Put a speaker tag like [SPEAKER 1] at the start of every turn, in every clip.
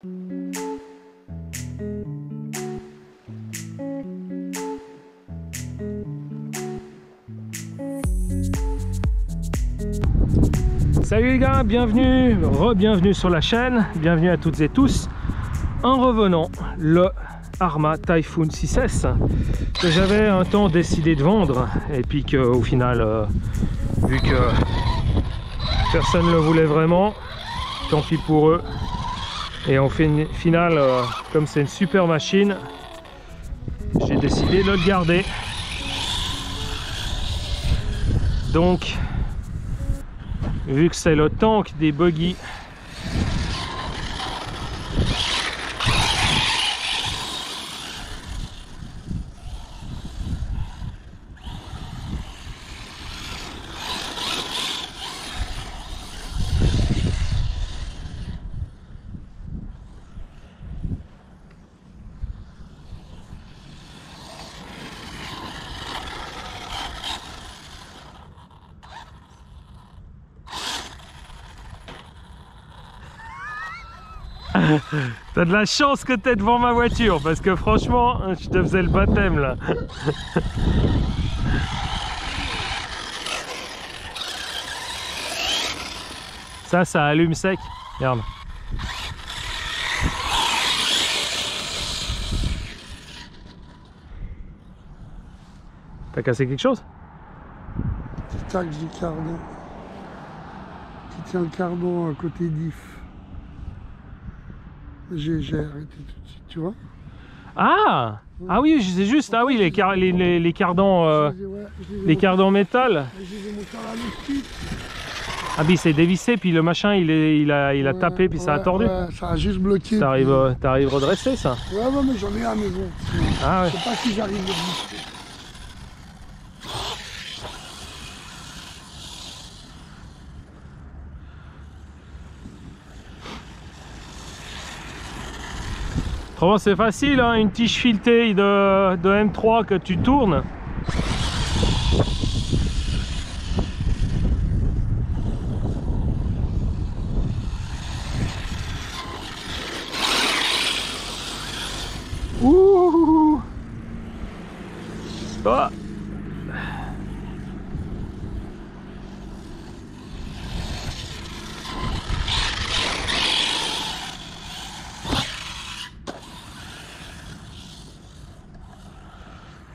[SPEAKER 1] Salut les gars, bienvenue, re-bienvenue sur la chaîne, bienvenue à toutes et tous. En revenant, le Arrma Typhoon 6S que j'avais un temps décidé de vendre et puis qu'au final, vu que personne ne le voulait vraiment, tant pis pour eux. Et au final, comme c'est une super machine, j'ai décidé de le garder. Donc, vu que c'est le tank des buggy, t'as de la chance que t'es devant ma voiture parce que franchement, je te faisais le baptême là. Ça allume sec. Regarde. T'as cassé quelque chose?
[SPEAKER 2] C'est ça que j'ai cardon. Qui tient le cardon à côté d'IF. J'ai arrêté tout de suite, tu vois.
[SPEAKER 1] Ah, ah oui, c'est juste. Ah oui, les cardans, les cardans métal. Ah oui, c'est dévissé, puis le machin, il a tapé, puis ça a tordu.
[SPEAKER 2] Ouais, ça a juste bloqué.
[SPEAKER 1] T'arrives redressé, ça?
[SPEAKER 2] Ouais, mais j'en ai à la maison.
[SPEAKER 1] Ah ouais.
[SPEAKER 2] Je sais pas si j'arrive à le.
[SPEAKER 1] Autrement, c'est facile, hein, une tige filetée de M3 que tu tournes. Ouh. Oh.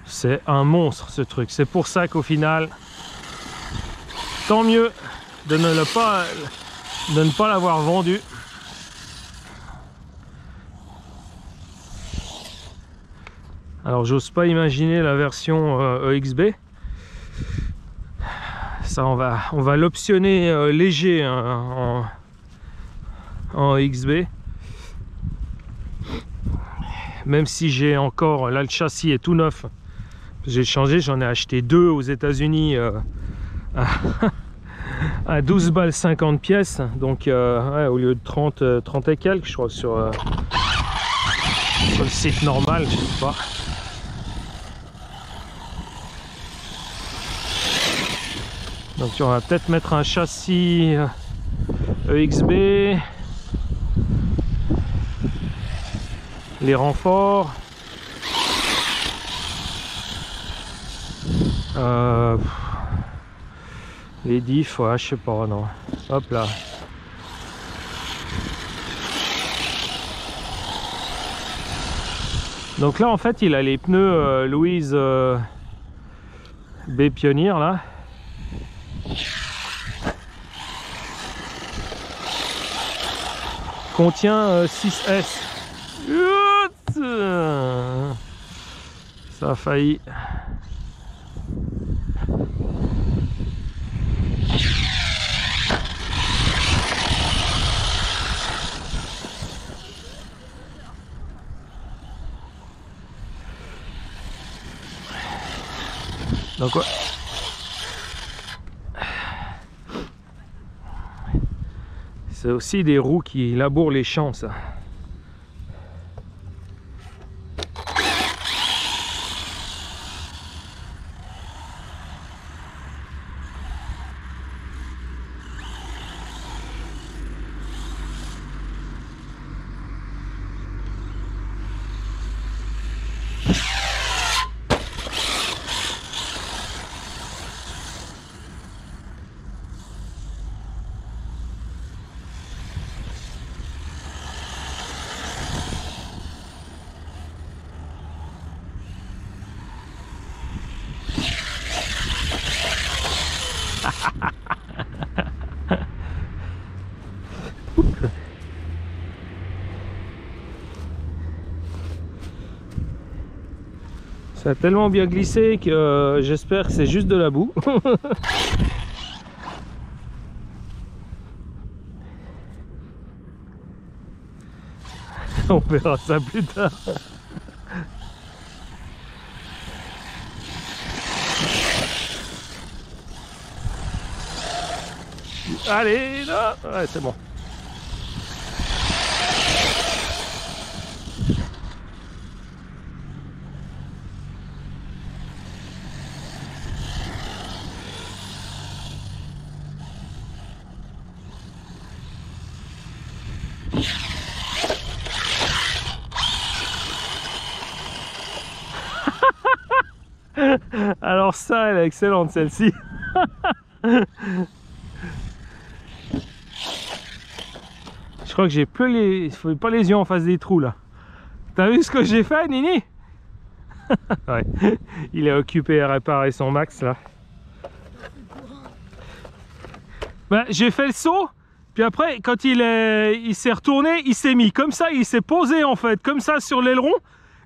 [SPEAKER 1] C'est un monstre ce truc, c'est pour ça qu'au final, tant mieux de ne pas l'avoir vendu. Alors j'ose pas imaginer la version EXB. Ça on va l'optionner léger hein, en EXB. Même si j'ai encore, là le châssis est tout neuf. J'ai changé, j'en ai acheté deux aux États-Unis à 12 balles 50 pièces. Donc ouais, au lieu de 30 et quelques, je crois, sur le site normal, je sais pas. Donc on va peut-être mettre un châssis EXB. Les renforts. Les diffs, ouais, je sais pas, non. Hop là. Donc là, en fait, il a les pneus Louise B Pioneer là. Contient 6S. Ça a failli. Donc ouais. C'est aussi des roues qui labourent les champs, ça. Ça a tellement bien glissé que j'espère que c'est juste de la boue. On verra ça plus tard. Allez, là, ouais, c'est bon. Alors ça, elle est excellente celle-ci. Je crois que j'ai plus les... faut pas les yeux en face des trous là. T'as vu ce que j'ai fait, Nini? Ouais. Il est occupé à réparer son max là. Ben, j'ai fait le saut, puis après quand il s'est retourné, il s'est mis comme ça, il s'est posé en fait, comme ça sur l'aileron.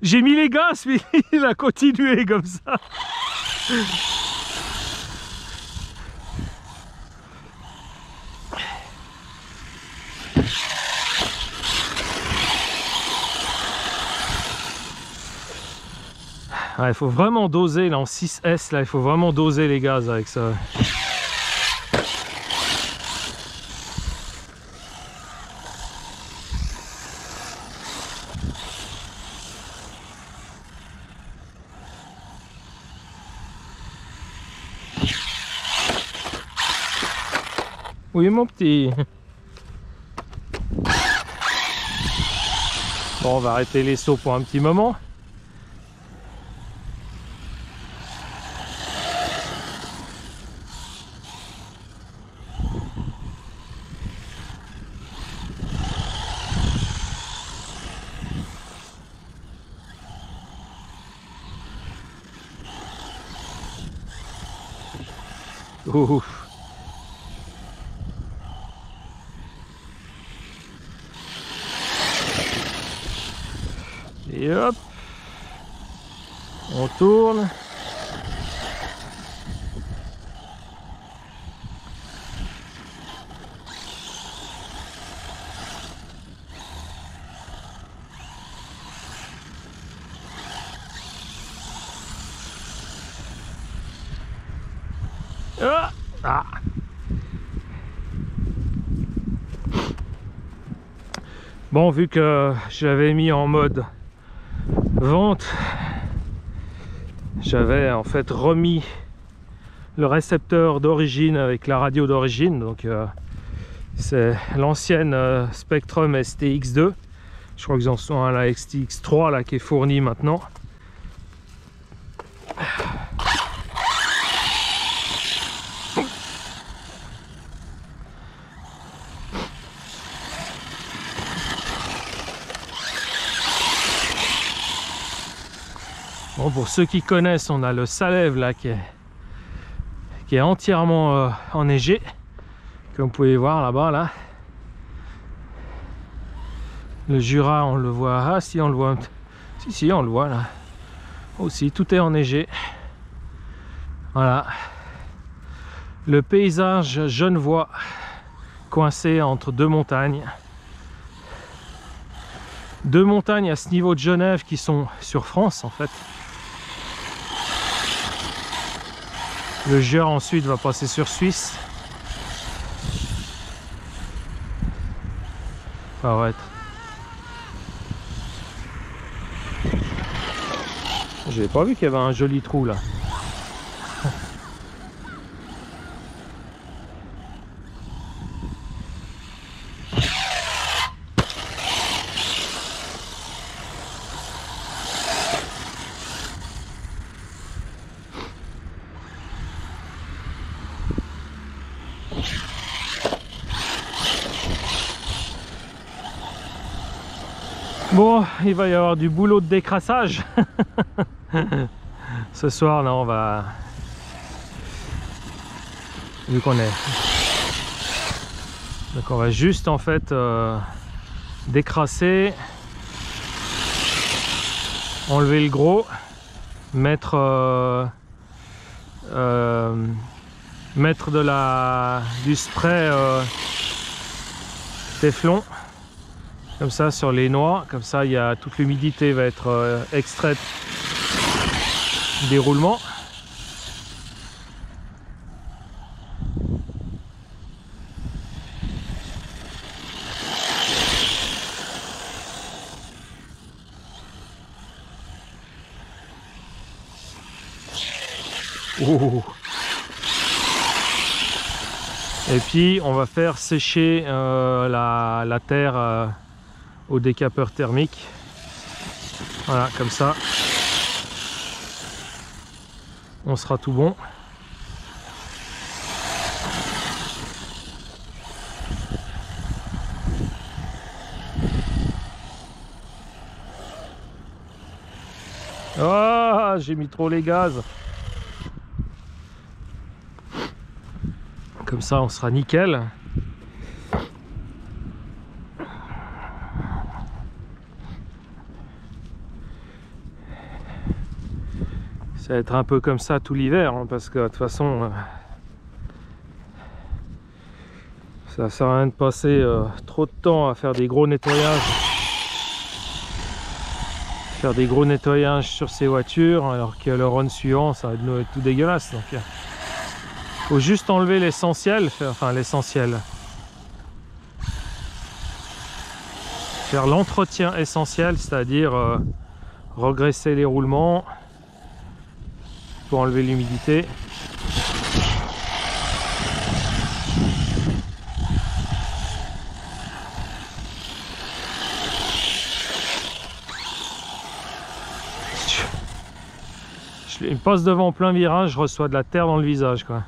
[SPEAKER 1] J'ai mis les gaz, puis il a continué comme ça. Il faut vraiment doser là en 6S, là, il faut vraiment doser les gaz avec ça. Oui mon petit. Bon, on va arrêter les sauts pour un petit moment. Ouf. Et hop, on tourne. Ah. Bon, vu que j'avais mis en mode vente, j'avais en fait remis le récepteur d'origine avec la radio d'origine, donc c'est l'ancienne Spectrum STX2. Je crois qu'ils en sont à la STX3 là qui est fournie maintenant. Bon, pour ceux qui connaissent, on a le Salève là qui est entièrement enneigé, comme vous pouvez voir là-bas là. Le Jura, on le voit, ah si on le voit, si on le voit là aussi, tout est enneigé. Voilà, le paysage genevois coincé entre deux montagnes à ce niveau de Genève qui sont sur France en fait. Le Jura ensuite va passer sur Suisse. Ça va être. J'avais pas vu qu'il y avait un joli trou là. Bon, il va y avoir du boulot de décrassage. Ce soir, là, on va... Vu qu'on est... Donc on va juste en fait décrasser, enlever le gros, mettre du spray Téflon comme ça sur les noix, comme ça il y a toute l'humidité va être extraite des roulements. Oh. Et puis on va faire sécher la terre au décapeur thermique. Voilà, comme ça on sera tout bon. Ah, j'ai mis trop les gaz. Comme ça on sera nickel. Ça va être un peu comme ça tout l'hiver, hein, parce que de toute façon ça sert à rien de passer trop de temps à faire des gros nettoyages. Faire des gros nettoyages sur ces voitures alors que le run suivant ça va être tout dégueulasse. Donc faut juste enlever l'essentiel, enfin l'essentiel, faire l'entretien essentiel, c'est-à-dire regresser les roulements pour enlever l'humidité. Je passe devant en plein virage, je reçois de la terre dans le visage, quoi.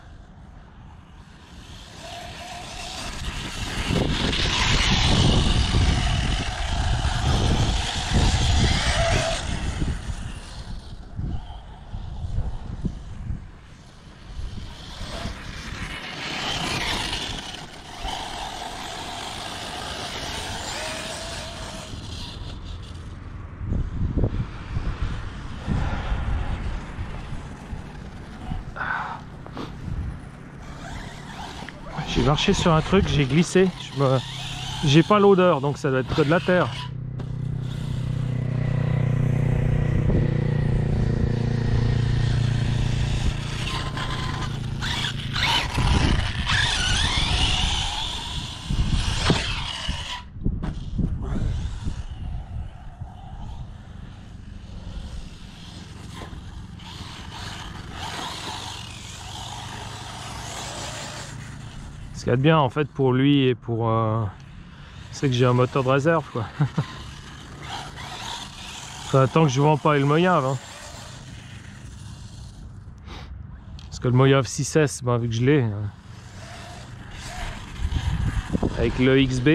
[SPEAKER 1] J'ai marché sur un truc, j'ai glissé, j'ai pas l'odeur, donc ça doit être de la terre. Ce qu'il y a de bien en fait pour lui et pour c'est que j'ai un moteur de réserve, quoi. Ça attend que je vends pas le Mojave, hein. Parce que le Mojave 6S, ben, vu que je l'ai avec le XB,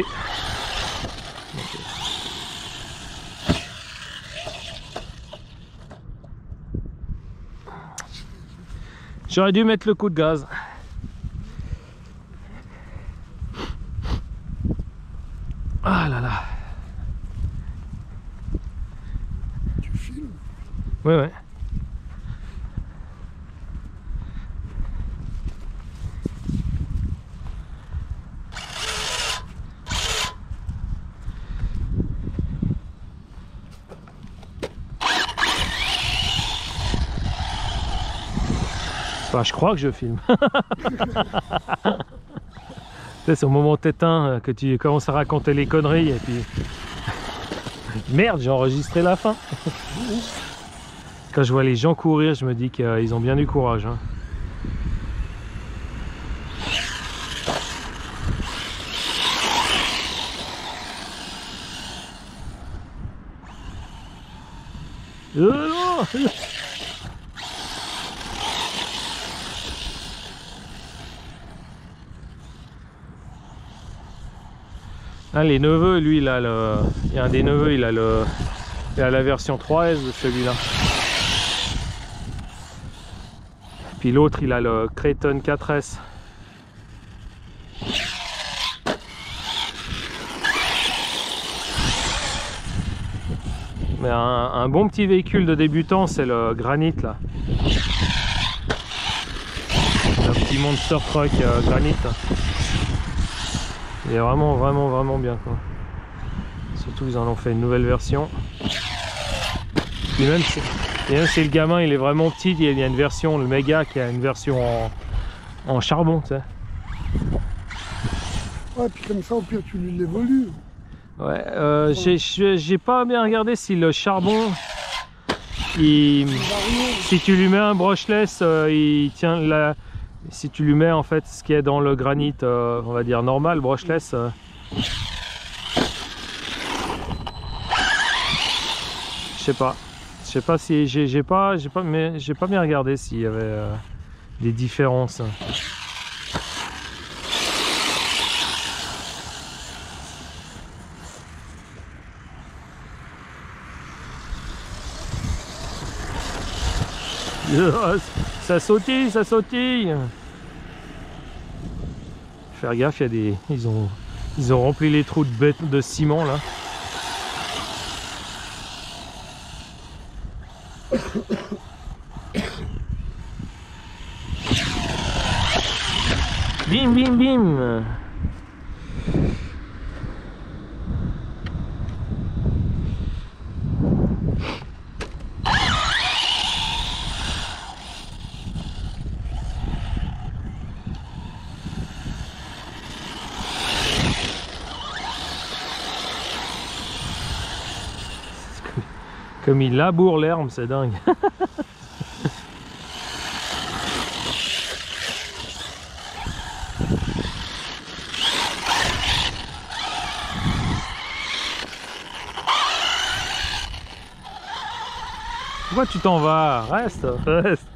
[SPEAKER 1] j'aurais dû mettre le coup de gaz. Ah là là.
[SPEAKER 2] Tu filmes?
[SPEAKER 1] Ouais, ouais. Enfin, je crois que je filme. C'est au moment où t'éteins que tu commences à raconter les conneries et puis... Merde, j'ai enregistré la fin. Quand je vois les gens courir, je me dis qu'ils ont bien du courage, hein. Là, les neveux, lui, il y a un des neveux, il a la version 3S de celui-là. Puis l'autre, il a le Kraton 4S. Mais un bon petit véhicule de débutant, c'est le Granit là. Le petit monster truck Granit. Il est vraiment bien quoi. Surtout ils en ont fait une nouvelle version. Et même si le gamin il est vraiment petit, il y a une version, le méga qui a une version en charbon, tu sais.
[SPEAKER 2] Ouais, puis comme ça au pire tu lui l'évolues.
[SPEAKER 1] Ouais, j'ai pas bien regardé si le charbon, si tu lui mets un brushless, il tient la. Si tu lui mets en fait ce qui est dans le granit, on va dire normal, brushless. Je sais pas si j'ai pas bien regardé s'il y avait des différences. Ça sautille, ça sautille. Faire gaffe, il y a des, ils ont rempli les trous de ciment là. Bim bim bim. Comme il laboure l'herbe, c'est dingue. Pourquoi tu t'en vas? Reste, reste.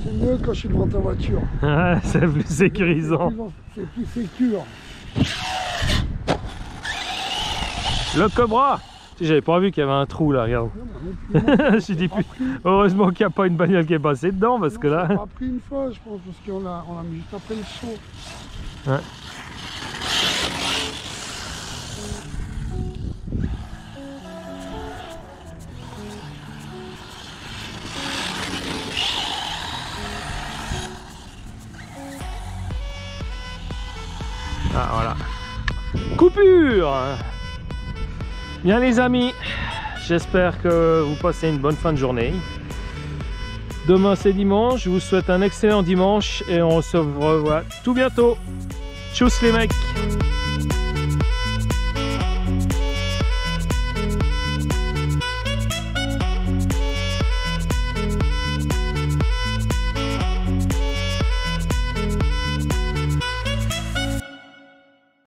[SPEAKER 2] C'est mieux quand je suis devant ta voiture.
[SPEAKER 1] Ouais, c'est plus sécurisant.
[SPEAKER 2] C'est plus sécure.
[SPEAKER 1] Le cobra! J'avais pas vu qu'il y avait un trou là, regarde. Je suis dit, heureusement qu'il n'y a pas une bagnole qui est passée dedans parce que là.
[SPEAKER 2] On a pris une fois, je pense, parce qu'on l'a mis juste après le saut.
[SPEAKER 1] Ouais. Ah voilà. Coupure! Bien les amis, j'espère que vous passez une bonne fin de journée. Demain c'est dimanche, je vous souhaite un excellent dimanche et on se revoit tout bientôt. Tchuss les mecs!